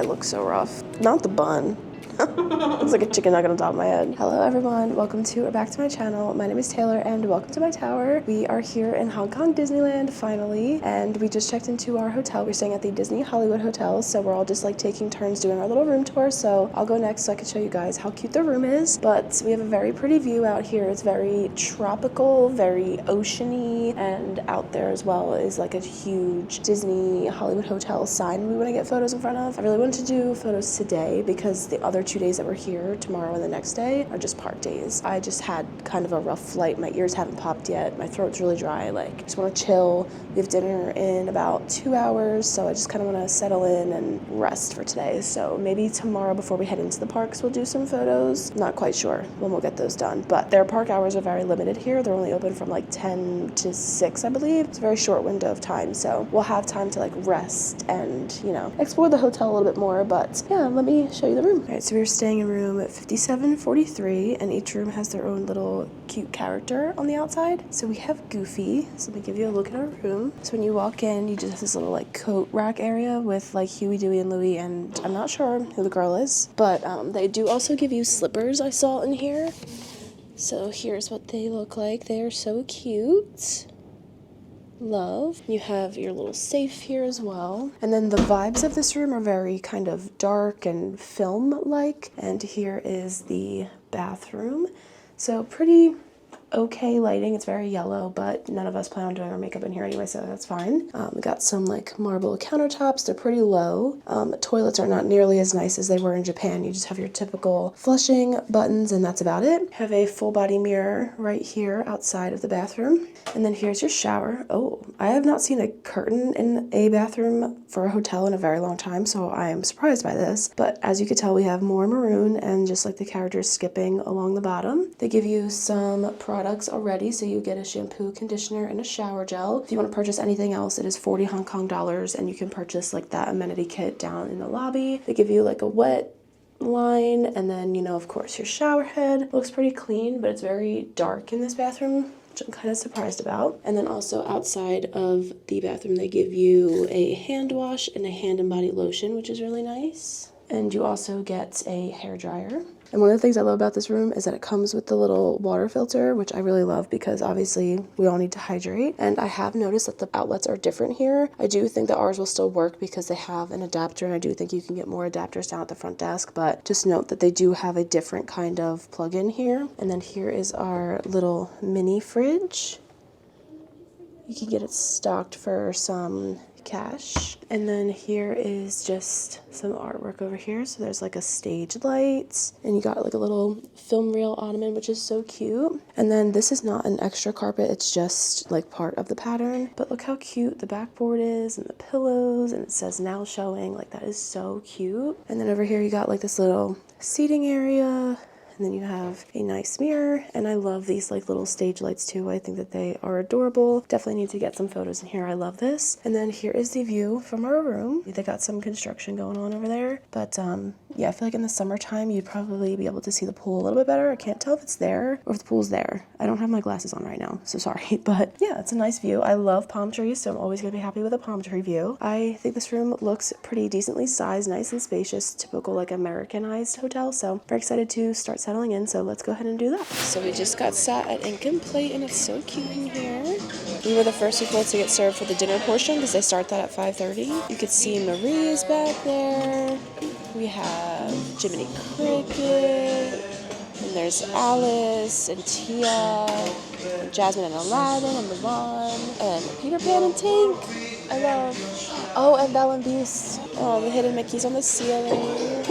looks so rough. Not the bun. It's like a chicken nugget on top of my head. Hello everyone, welcome to or back to my channel. My name is Taylor and welcome to my tower. We are here in Hong Kong Disneyland finally, and we just checked into our hotel. We're staying at the Disney Hollywood Hotel, so we're all just like taking turns doing our little room tour. So I'll go next so I can show you guys how cute the room is. But we have a very pretty view out here. It's very tropical, very oceany, and out there as well is like a huge Disney Hollywood Hotel sign we want to get photos in front of. I really wanted to do photos today because the other 2 days that we're here, tomorrow and the next day, are just park days. I just had kind of a rough flight. My ears haven't popped yet. My throat's really dry. Like, just want to chill. We have dinner in about 2 hours, so I just kind of want to settle in and rest for today. So maybe tomorrow before we head into the parks, we'll do some photos. Not quite sure when we'll get those done, but their park hours are very limited here. They're only open from like 10 to 6, I believe. It's a very short window of time, so we'll have time to like rest and, you know, explore the hotel a little bit more. But yeah, let me show you the room. All right, so we're staying in room 5743, and each room has their own little cute character on the outside. So we have Goofy. So let me give you a look at our room. So when you walk in, you just have this little like coat rack area with like Huey, Dewey, and Louie, and I'm not sure who the girl is, but they do also give you slippers I saw in here. So here's what they look like. They are so cute. Love. You have your little safe here as well. And then the vibes of this room are very kind of dark and film-like. And here is the bathroom. So pretty okay lighting. It's very yellow, but none of us plan on doing our makeup in here anyway, so that's fine. We got some like marble countertops. They're pretty low. Toilets are not nearly as nice as they were in Japan. You just have your typical flushing buttons and that's about it. Have a full body mirror right here outside of the bathroom. And then here's your shower. Oh, I have not seen a curtain in a bathroom for a hotel in a very long time, so I am surprised by this. But as you can tell, we have more maroon and just like the characters skipping along the bottom. They give you some products already, so you get a shampoo, conditioner, and a shower gel. If you want to purchase anything else, it is 40 Hong Kong dollars, and you can purchase like that amenity kit down in the lobby. They give you like a wet line, and then, you know, of course, your shower head. Looks pretty clean, but it's very dark in this bathroom, which I'm kind of surprised about. And then also outside of the bathroom, they give you a hand wash and a hand and body lotion, which is really nice. And you also get a hair dryer. And one of the things I love about this room is that it comes with the little water filter, which I really love because obviously we all need to hydrate. And I have noticed that the outlets are different here. I do think that ours will still work because they have an adapter, and I do think you can get more adapters down at the front desk, but just note that they do have a different kind of plug-in here. And then here is our little mini fridge. You can get it stocked for some cash. And then here is just some artwork over here. So there's like a stage light, and you got like a little film reel ottoman, which is so cute. And then this is not an extra carpet, it's just like part of the pattern. But look how cute the backboard is, and the pillows, and it says now showing. Like, that is so cute. And then over here you got like this little seating area. And then you have a nice mirror, and I love these like little stage lights too. I think that they are adorable. Definitely need to get some photos in here. I love this. And then here is the view from our room. They got some construction going on over there, but yeah, I feel like in the summertime you'd probably be able to see the pool a little bit better. I can't tell if it's there or if the pool's there. I don't have my glasses on right now, so sorry. But yeah, it's a nice view. I love palm trees, so I'm always gonna be happy with a palm tree view. I think this room looks pretty decently sized, nice and spacious, typical like Americanized hotel. So very excited to start settling in, so let's go ahead and do that. So we just got sat at Incomplete, and it's so cute in here. We were the first people to get served for the dinner portion because they start that at 5:30. You could see Marie's back there. We have Jiminy Cricket, and there's Alice and Tia, and Jasmine and Aladdin and Mulan, and Peter Pan and Tink. I love. Oh, and Belle and Beast. Oh, the hidden Mickeys on the ceiling.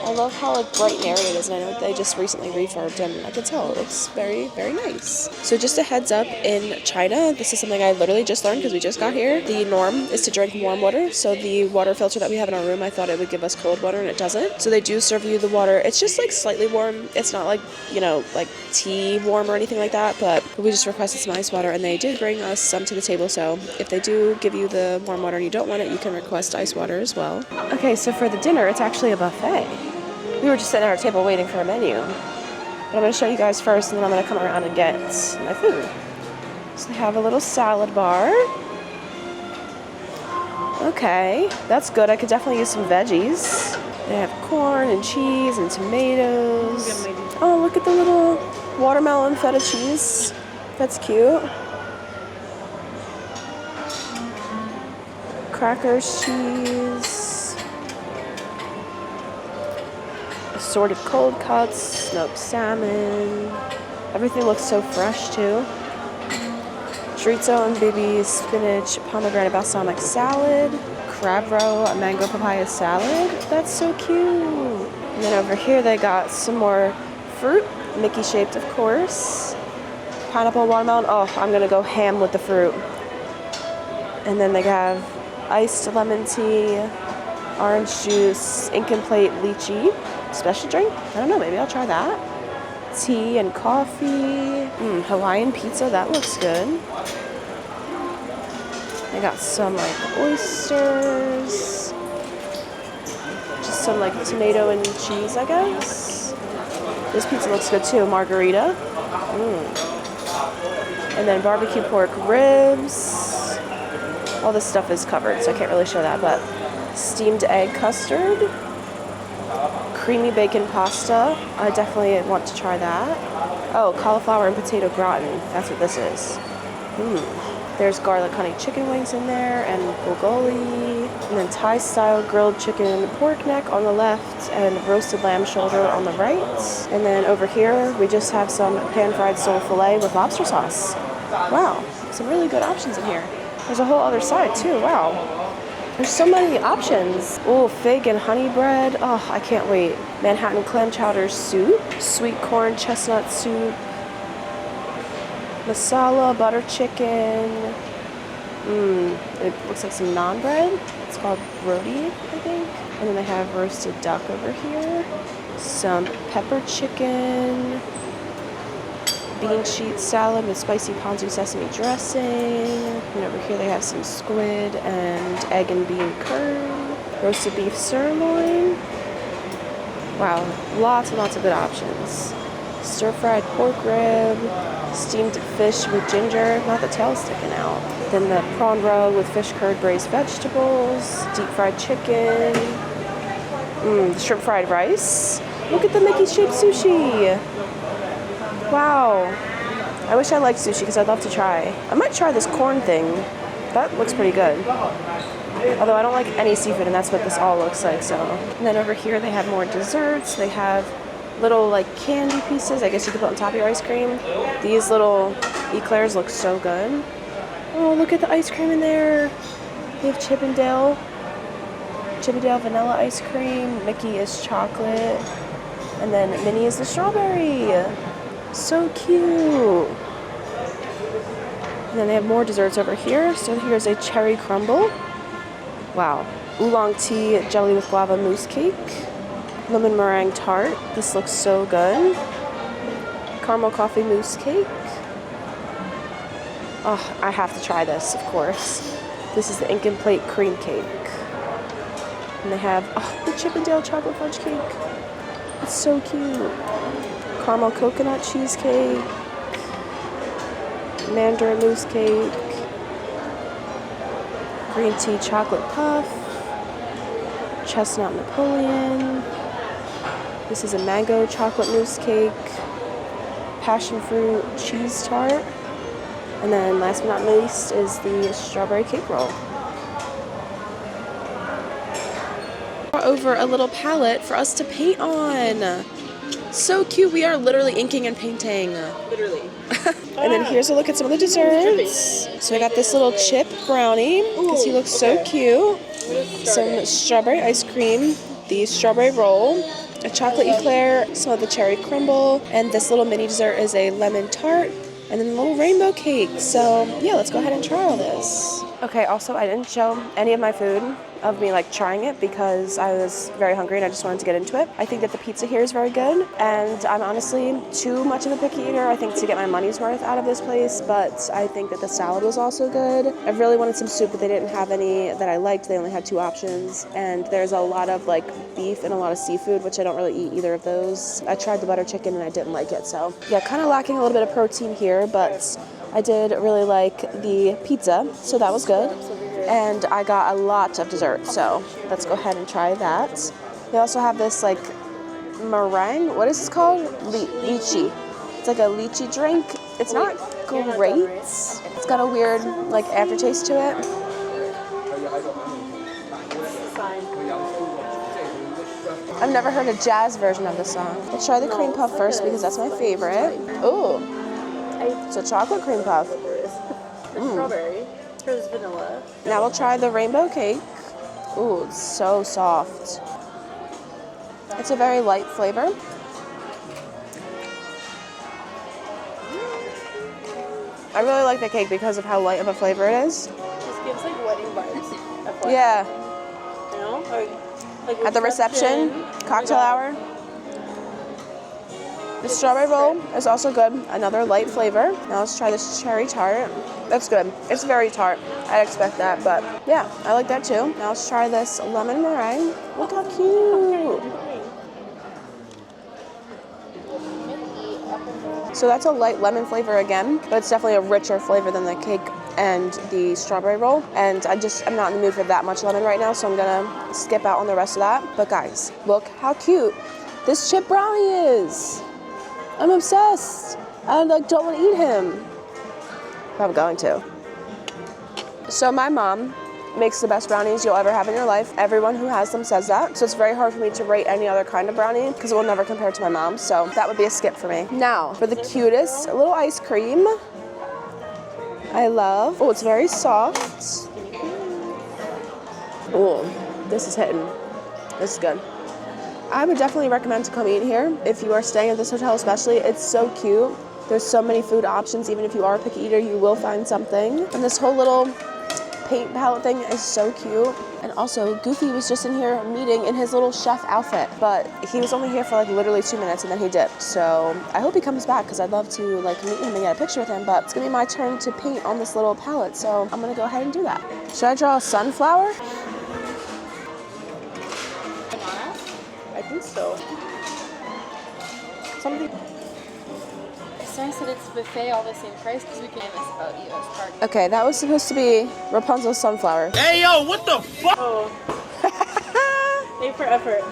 I love how like bright and airy it is, and I know they just recently refurbed, and I can tell it looks very, very nice. So just a heads up, in China, this is something I literally just learned because we just got here. The norm is to drink warm water. So the water filter that we have in our room, I thought it would give us cold water, and it doesn't. So they do serve you the water. It's just like slightly warm. It's not like, you know, like tea warm or anything like that, but we just requested some ice water, and they did bring us some to the table. So if they do give you the warm water and you don't want it, you can request ice water as well. Okay, so for the dinner, it's actually a buffet. We were just sitting at our table waiting for a menu. But I'm going to show you guys first, and then I'm going to come around and get my food. So they have a little salad bar. Okay, that's good. I could definitely use some veggies. They have corn and cheese and tomatoes. Oh, look at the little watermelon feta cheese. That's cute. Crackers, cheese. Assorted cold cuts, smoked salmon. Everything looks so fresh too. Chorizo and baby spinach, pomegranate balsamic salad. Crab roe, a mango papaya salad. That's so cute. And then over here they got some more fruit, Mickey shaped of course. Pineapple, watermelon. Oh, I'm gonna go ham with the fruit. And then they have iced lemon tea, orange juice, incomplete lychee, special drink. I don't know, maybe I'll try that. Tea and coffee. Hawaiian pizza, that looks good. I got some like oysters. Just some like tomato and cheese, I guess. This pizza looks good too, margarita. And then barbecue pork ribs. All this stuff is covered, so I can't really show that, but steamed egg custard. Creamy bacon pasta. I definitely want to try that. Oh, cauliflower and potato gratin. That's what this is. There's garlic honey chicken wings in there and bulgogi. And then Thai-style grilled chicken pork neck on the left and roasted lamb shoulder on the right. And then over here, we just have some pan-fried sole filet with lobster sauce. Wow, some really good options in here. There's a whole other side too, wow. There's so many options. Oh, fig and honey bread. Oh, I can't wait. Manhattan clam chowder soup, sweet corn chestnut soup, masala, butter chicken. It looks like some naan bread. It's called roti, I think. And then they have roasted duck over here. Some pepper chicken. Bean sheet salad with spicy ponzu sesame dressing. And over here they have some squid and egg and bean curd. Roasted beef sirloin. Wow, lots and lots of good options. Stir-fried pork rib. Steamed fish with ginger, not the tail sticking out. Then the prawn roe with fish curd, braised vegetables. Deep fried chicken. Shrimp fried rice. Look at the Mickey-shaped sushi. Wow. I wish I liked sushi because I'd love to try. I might try this corn thing. That looks pretty good. Although I don't like any seafood, and that's what this all looks like, so. And then over here they have more desserts. They have little like candy pieces, I guess you could put on top of your ice cream. These little eclairs look so good. Oh, look at the ice cream in there. They have Chippendale vanilla ice cream. Mickey is chocolate. And then Minnie is the strawberry. So cute. And then they have more desserts over here. So here's a cherry crumble. Wow. Oolong tea jelly with guava mousse cake. Lemon meringue tart. This looks so good. Caramel coffee mousse cake. Oh, I have to try this, of course. This is the incomplete cream cake. And they have the Chippendale chocolate fudge cake. It's so cute. Caramel coconut cheesecake. Mandarin mousse cake. Green tea chocolate puff. Chestnut Napoleon. This is a mango chocolate mousse cake. Passion fruit cheese tart. And then last but not least is the strawberry cake roll. Over a little palette for us to paint on. So cute. We are literally inking and painting. Literally. And then here's a look at some of the desserts. So I got this little chip brownie because he looks so cute. Some strawberry ice cream, the strawberry roll, a chocolate eclair, some of the cherry crumble, and this little mini dessert is a lemon tart, and then a little rainbow cake. So yeah, let's go ahead and try all this. Okay, also I didn't show any of my food of me like trying it because I was very hungry and I just wanted to get into it. I think that the pizza here is very good, and I'm honestly too much of a picky eater, I think, to get my money's worth out of this place, but I think that the salad was also good. I really wanted some soup, but they didn't have any that I liked. They only had 2 options, and there's a lot of like beef and a lot of seafood, which I don't really eat either of those. I tried the butter chicken and I didn't like it, so yeah, kind of lacking a little bit of protein here, but I did really like the pizza, so that was good. And I got a lot of dessert, so let's go ahead and try that. They also have this like meringue. What is this called? Lychee. It's like a lychee drink. It's not great. It's got a weird like aftertaste to it. I've never heard a jazz version of this song. Let's try the cream puff first because that's my favorite. Ooh, it's a chocolate cream puff. Strawberry. Here's vanilla. Now we'll try the rainbow cake. Ooh, it's so soft. It's a very light flavor. I really like the cake because of how light of a flavor it is. Just gives like wedding vibes. Yeah. You know? Like at the reception, cocktail hour. The strawberry roll is also good. Another light flavor. Now let's try this cherry tart. That's good. It's very tart. I'd expect that, but yeah, I like that too. Now let's try this lemon meringue. Look how cute. So that's a light lemon flavor again, but it's definitely a richer flavor than the cake and the strawberry roll. And I'm not in the mood for that much lemon right now, so I'm gonna skip out on the rest of that. But guys, look how cute this chip brownie is. I'm obsessed. I like don't want to eat him. But I'm going to. So my mom makes the best brownies you'll ever have in your life. Everyone who has them says that. So it's very hard for me to rate any other kind of brownie because it will never compare to my mom's. So that would be a skip for me. Now, for the cutest little ice cream. I love. Oh, it's very soft. Oh, this is hitting. This is good. I would definitely recommend to come eat here if you are staying at this hotel especially. It's so cute. There's so many food options. Even if you are a picky eater, you will find something. And this whole little paint palette thing is so cute. And also, Goofy was just in here meeting in his little chef outfit, but he was only here for like literally 2 minutes and then he dipped. So I hope he comes back because I'd love to like meet him and get a picture with him, but it's gonna be my turn to paint on this little palette. So I'm gonna go ahead and do that. Should I draw a sunflower? I think so. Something. So I said it's buffet all the same price because we can this about you as part. Okay, that was supposed to be Rapunzel's sunflower. Hey yo, what the fuck? Oh. A for effort.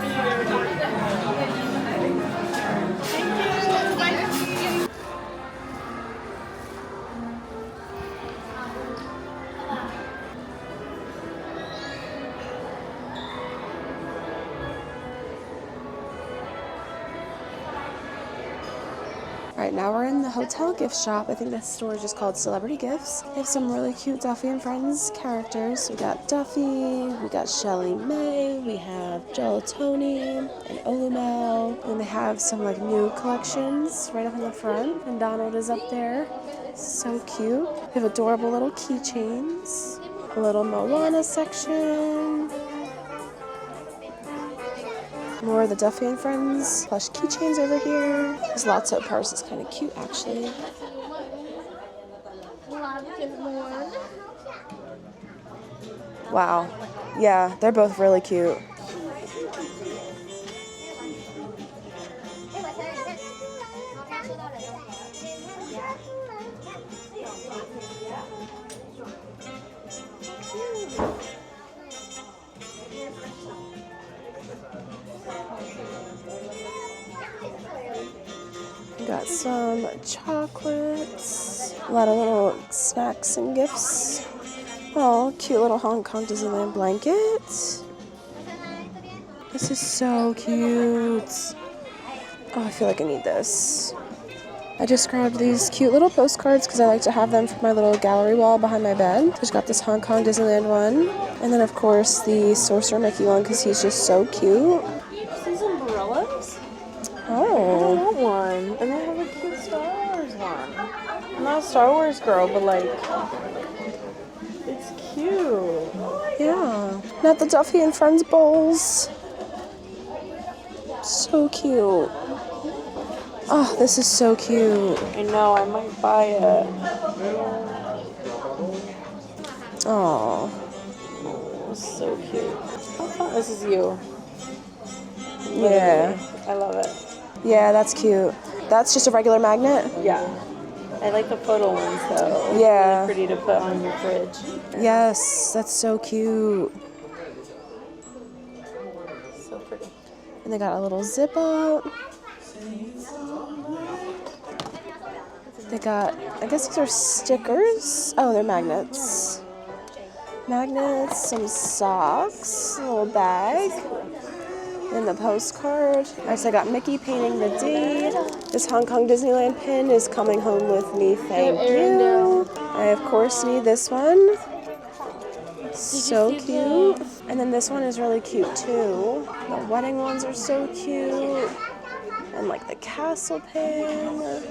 All right, now we're in the hotel gift shop. I think this store is just called Celebrity Gifts. They have some really cute Duffy and Friends characters. We got Duffy, we got Shelly May, we have Gelatoni and Olumel, and they have some like new collections right up in the front. And Donald is up there. So cute. They have adorable little keychains. A little Moana section. More of the Duffy and Friends plush keychains over here. This Lotso purse is kind of cute, actually. Wow. Yeah, they're both really cute. Got some chocolates, a lot of little snacks and gifts. Oh, cute little Hong Kong Disneyland blanket. This is so cute. Oh, I feel like I need this. I just grabbed these cute little postcards because I like to have them for my little gallery wall behind my bed. Just got this Hong Kong Disneyland one. And then, of course, the Sorcerer Mickey one because he's just so cute. These umbrellas? Oh. I want one. And they have a cute Star Wars one. I'm not a Star Wars girl, but like, it's cute. Yeah. Not the Duffy and Friends bowls. So cute. Oh, this is so cute. I know, I might buy it. Oh. It's so cute. How fun. This is you. Yeah. I love it. Yeah, that's cute. That's just a regular magnet? Yeah. I like the photo ones though. Yeah. Really pretty to put on your fridge. Yes, that's so cute. So pretty. And they got a little zip up. They got, I guess these are stickers. Oh, they're magnets. Magnets, some socks, a little bag, and the postcard. Alright, so I got Mickey painting the D. This Hong Kong Disneyland pin is coming home with me, thank you. I of course need this one. So cute. And then this one is really cute too. The wedding ones are so cute. And like the castle pin.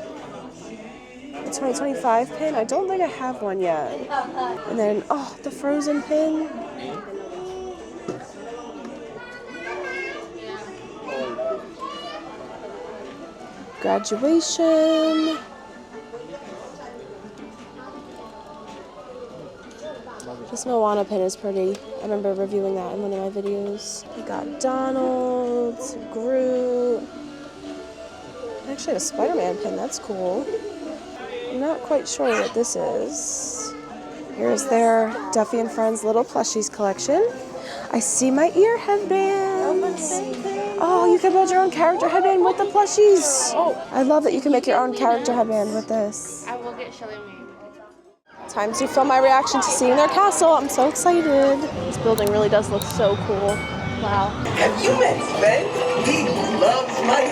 The 2025 pin, I don't think I have one yet. And then, oh, the Frozen pin. Graduation. This Moana pin is pretty. I remember reviewing that in one of my videos. We got Donald, Groot. I actually have a Spider-Man pin, that's cool. I'm not quite sure what this is. Here's their Duffy and Friends Little Plushies collection. I see my ear headbands. Oh, you can build your own character headband with the plushies. Oh, I love that you can make your own character headband with this. I will get Shelly me. Time to film my reaction to seeing their castle. I'm so excited. This building really does look so cool. Wow. Have you met Ben? He loves my